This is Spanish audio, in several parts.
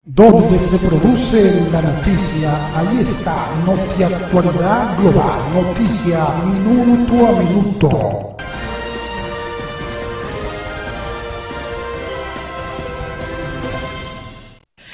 Donde se produce la noticia, ahí está, NotiActualidad Global, noticia minuto a minuto.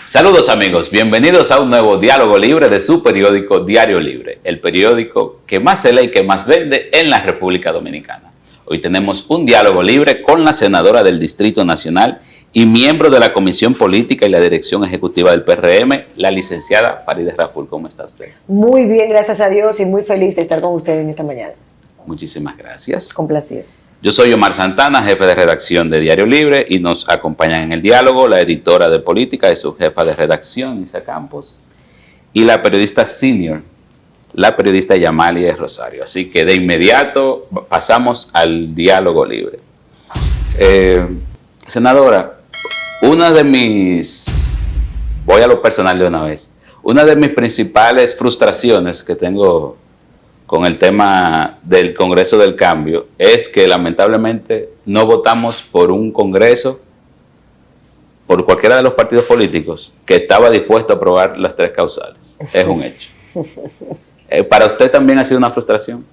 Saludos amigos, bienvenidos a un nuevo diálogo libre de su periódico Diario Libre, el periódico que más se lee y que más vende en la República Dominicana. Hoy tenemos un diálogo libre con la senadora del Distrito Nacional y miembro de la Comisión Política y la Dirección Ejecutiva del PRM, la licenciada Farideh Raful. ¿Cómo está usted? Muy bien, gracias a Dios, y muy feliz de estar con usted en esta mañana. Muchísimas gracias. Complacido. Yo soy Omar Santana, jefe de redacción de Diario Libre, y nos acompañan en el diálogo la editora de política y su jefa de redacción, Isa Campos, y la periodista senior, la periodista Yamalia Rosario. Así que de inmediato pasamos al diálogo libre. Senadora, voy a lo personal de una vez, una de mis principales frustraciones que tengo con el tema del Congreso del Cambio es que lamentablemente no votamos por un Congreso, por cualquiera de los partidos políticos, que estaba dispuesto a aprobar las 3 causales. Es un hecho. ¿Para usted también ha sido una frustración?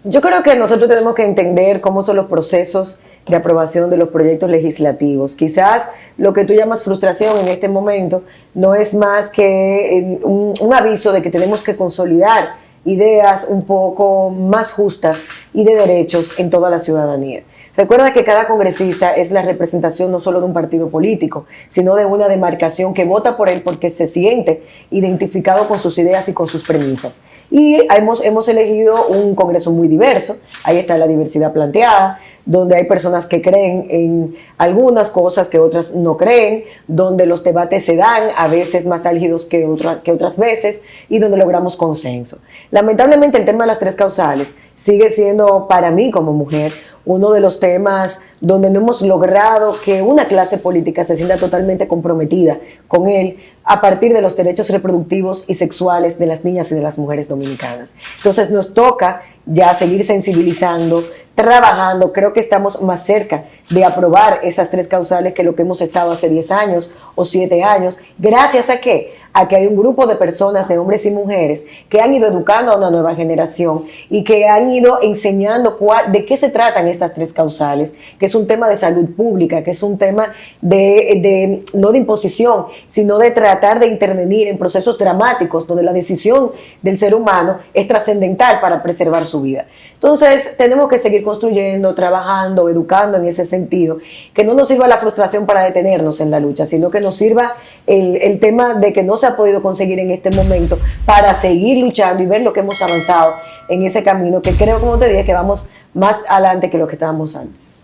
Yo creo que nosotros tenemos que entender cómo son los procesos de aprobación de los proyectos legislativos. Quizás lo que tú llamas frustración en este momento no es más que un aviso de que tenemos que consolidar ideas un poco más justas y de derechos en toda la ciudadanía. Recuerda que cada congresista es la representación no solo de un partido político, sino de una demarcación que vota por él porque se siente identificado con sus ideas y con sus premisas. Y hemos elegido un Congreso muy diverso, ahí está la diversidad planteada, donde hay personas que creen en algunas cosas que otras no creen, donde los debates se dan a veces más álgidos que otras veces y donde logramos consenso. Lamentablemente el tema de las 3 causales sigue siendo para mí como mujer uno de los temas donde no hemos logrado que una clase política se sienta totalmente comprometida con él a partir de los derechos reproductivos y sexuales de las niñas y de las mujeres dominicanas. Entonces nos toca ya seguir sensibilizando, trabajando. Creo que estamos más cerca de aprobar esas 3 causales que lo que hemos estado hace 10 años o 7 años. ¿Gracias a qué? A que hay un grupo de personas, de hombres y mujeres, que han ido educando a una nueva generación y que han ido enseñando de qué se tratan estas 3 causales, que es un tema de salud pública, que es un tema no de imposición, sino de tratar de intervenir en procesos dramáticos donde la decisión del ser humano es trascendental para preservar su vida. Entonces, tenemos que seguir construyendo, trabajando, educando en ese sentido, que no nos sirva la frustración para detenernos en la lucha, sino que nos sirva el tema de que no se ha podido conseguir en este momento para seguir luchando y ver lo que hemos avanzado en ese camino, que creo, como te dije, que vamos más adelante que lo que estábamos antes.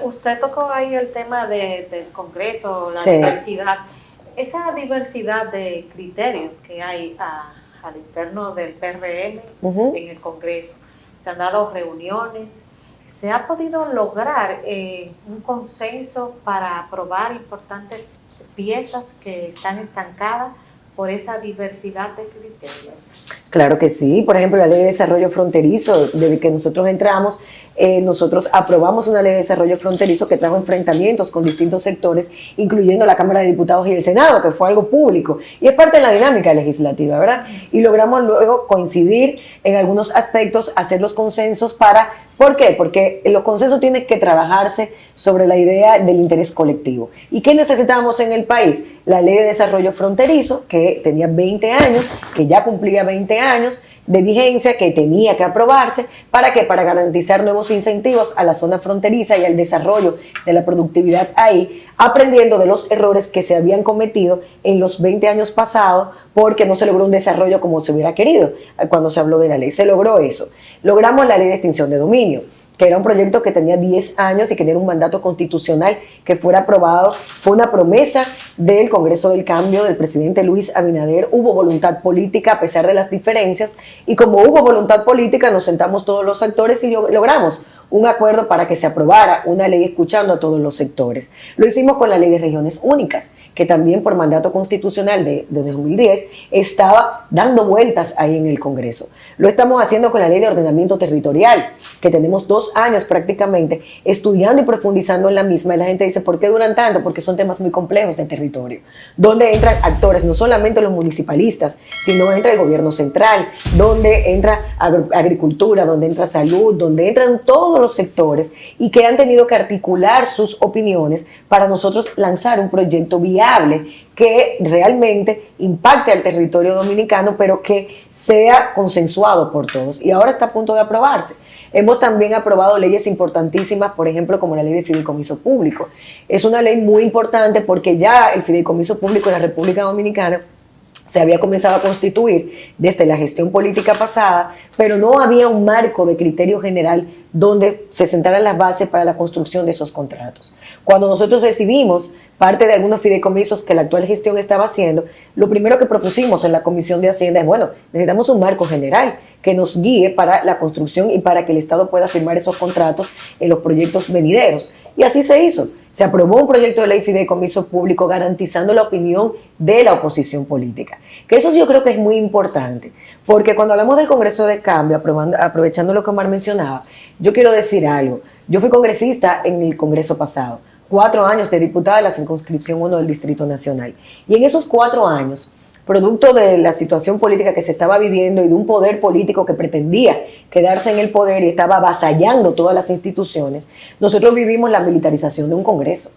Usted tocó ahí el tema del Congreso, la diversidad. Esa diversidad de criterios que hay al interno del PRM en el Congreso. Se han dado reuniones, se ha podido lograr un consenso para aprobar importantes piezas que están estancadas por esa diversidad de criterios. Claro que sí. Por ejemplo, la Ley de Desarrollo Fronterizo, desde que nosotros entramos, nosotros aprobamos una Ley de Desarrollo Fronterizo que trajo enfrentamientos con distintos sectores, incluyendo la Cámara de Diputados y el Senado, que fue algo público, y es parte de la dinámica legislativa, ¿verdad? Y logramos luego coincidir en algunos aspectos, hacer los consensos ¿por qué? Porque los consensos tienen que trabajarse sobre la idea del interés colectivo. ¿Y qué necesitábamos en el país? La Ley de Desarrollo Fronterizo, que tenía 20 años, que ya cumplía 20 años de vigencia, que tenía que aprobarse. ¿Para qué? Para garantizar nuevos incentivos a la zona fronteriza y al desarrollo de la productividad ahí, aprendiendo de los errores que se habían cometido en los 20 años pasados, porque no se logró un desarrollo como se hubiera querido cuando se habló de la ley. Se logró eso. Logramos la Ley de Extinción de Dominio, que era un proyecto que tenía 10 años y que tenía un mandato constitucional que fuera aprobado. Fue una promesa del Congreso del Cambio, del presidente Luis Abinader. Hubo voluntad política a pesar de las diferencias, y como hubo voluntad política nos sentamos todos los actores y logramos un acuerdo para que se aprobara una ley escuchando a todos los sectores. Lo hicimos con la ley de regiones únicas, que también por mandato constitucional de 2010 estaba dando vueltas ahí en el Congreso. Lo estamos haciendo con la ley de ordenamiento territorial, que tenemos 2 años prácticamente estudiando y profundizando en la misma, y la gente dice, ¿por qué duran tanto? Porque son temas muy complejos de territorio, donde entran actores, no solamente los municipalistas, sino entra el gobierno central, donde entra agricultura, donde entra salud, donde entran todos los sectores y que han tenido que articular sus opiniones para nosotros lanzar un proyecto viable que realmente impacte al territorio dominicano, pero que sea consensuado por todos. Y ahora está a punto de aprobarse. Hemos también aprobado leyes importantísimas, por ejemplo, como la ley de fideicomiso público. Es una ley muy importante porque ya el fideicomiso público en la República Dominicana se había comenzado a constituir desde la gestión política pasada, pero no había un marco de criterio general donde se sentaran las bases para la construcción de esos contratos. Cuando nosotros recibimos parte de algunos fideicomisos que la actual gestión estaba haciendo, lo primero que propusimos en la Comisión de Hacienda es, bueno, necesitamos un marco general que nos guíe para la construcción y para que el Estado pueda firmar esos contratos en los proyectos venideros. Y así se hizo. Se aprobó un proyecto de ley fideicomiso público garantizando la opinión de la oposición política. Que eso yo creo que es muy importante, porque cuando hablamos del Congreso de Cambio, aprovechando lo que Omar mencionaba, yo quiero decir algo. Yo fui congresista en el Congreso pasado, 4 años de diputada de la circunscripción 1 del Distrito Nacional. Y en esos 4 años, producto de la situación política que se estaba viviendo y de un poder político que pretendía quedarse en el poder y estaba avasallando todas las instituciones, nosotros vivimos la militarización de un Congreso.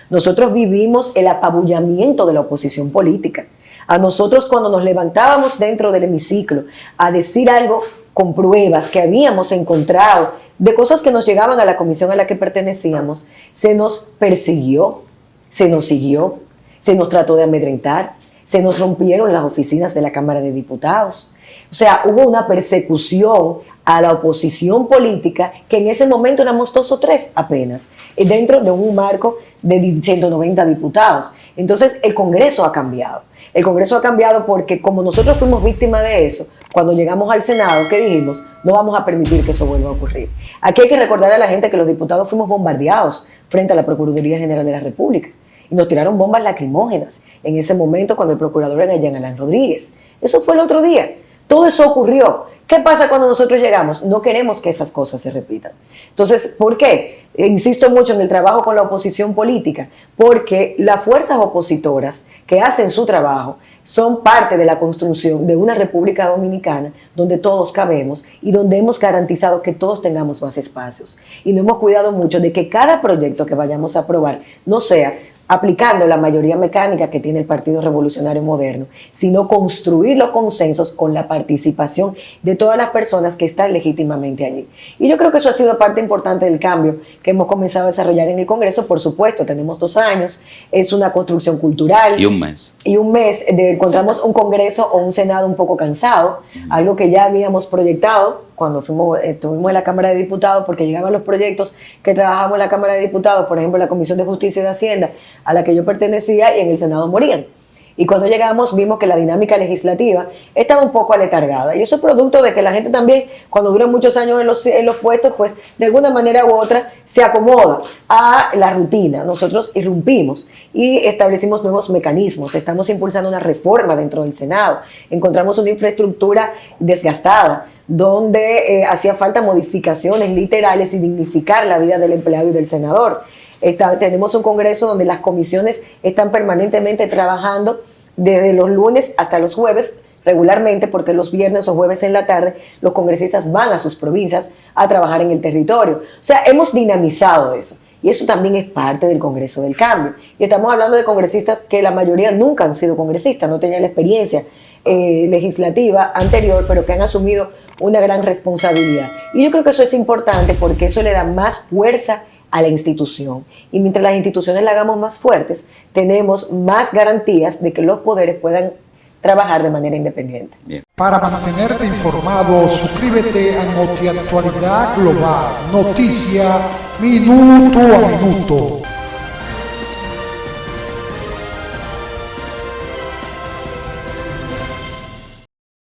Nosotros vivimos el apabullamiento de la oposición política. A nosotros, cuando nos levantábamos dentro del hemiciclo a decir algo con pruebas que habíamos encontrado de cosas que nos llegaban a la comisión a la que pertenecíamos, se nos persiguió, se nos siguió, se nos trató de amedrentar, se nos rompieron las oficinas de la Cámara de Diputados. O sea, hubo una persecución a la oposición política que en ese momento éramos 2 o 3 apenas, dentro de un marco de 190 diputados. Entonces, el Congreso ha cambiado. El Congreso ha cambiado porque como nosotros fuimos víctimas de eso, cuando llegamos al Senado, ¿qué dijimos? No vamos a permitir que eso vuelva a ocurrir. Aquí hay que recordar a la gente que los diputados fuimos bombardeados frente a la Procuraduría General de la República. Y nos tiraron bombas lacrimógenas en ese momento cuando el procurador era Jean Alain Rodríguez. Eso fue el otro día. Todo eso ocurrió. ¿Qué pasa cuando nosotros llegamos? No queremos que esas cosas se repitan. Entonces, ¿por qué? Insisto mucho en el trabajo con la oposición política, porque las fuerzas opositoras que hacen su trabajo son parte de la construcción de una República Dominicana donde todos cabemos y donde hemos garantizado que todos tengamos más espacios. Y no hemos cuidado mucho de que cada proyecto que vayamos a aprobar no sea aplicando la mayoría mecánica que tiene el Partido Revolucionario Moderno, sino construir los consensos con la participación de todas las personas que están legítimamente allí. Y yo creo que eso ha sido parte importante del cambio que hemos comenzado a desarrollar en el Congreso. Por supuesto, tenemos 2 años, es una construcción cultural. Y un mes. Y un mes, encontramos un Congreso o un Senado un poco cansado, algo que ya habíamos proyectado cuando estuvimos en la Cámara de Diputados, porque llegaban los proyectos que trabajamos en la Cámara de Diputados, por ejemplo, la Comisión de Justicia y de Hacienda, a la que yo pertenecía, y en el Senado morían. Y cuando llegamos vimos que la dinámica legislativa estaba un poco aletargada. Y eso es producto de que la gente también, cuando dura muchos años en los puestos, pues de alguna manera u otra se acomoda a la rutina. Nosotros irrumpimos y establecimos nuevos mecanismos. Estamos impulsando una reforma dentro del Senado. Encontramos una infraestructura desgastada, donde hacía falta modificaciones literales y dignificar la vida del empleado y del senador. Tenemos un Congreso donde las comisiones están permanentemente trabajando desde los lunes hasta los jueves, regularmente, porque los viernes o jueves en la tarde los congresistas van a sus provincias a trabajar en el territorio. O sea, hemos dinamizado eso. Y eso también es parte del Congreso del Cambio. Y estamos hablando de congresistas que la mayoría nunca han sido congresistas, no tenían la experiencia legislativa anterior, pero que han asumido una gran responsabilidad. Y yo creo que eso es importante porque eso le da más fuerza a la institución. Y mientras las instituciones la hagamos más fuertes, tenemos más garantías de que los poderes puedan trabajar de manera independiente. Bien. Para mantenerte informado, suscríbete a NotiActualidad Global, noticia minuto a minuto.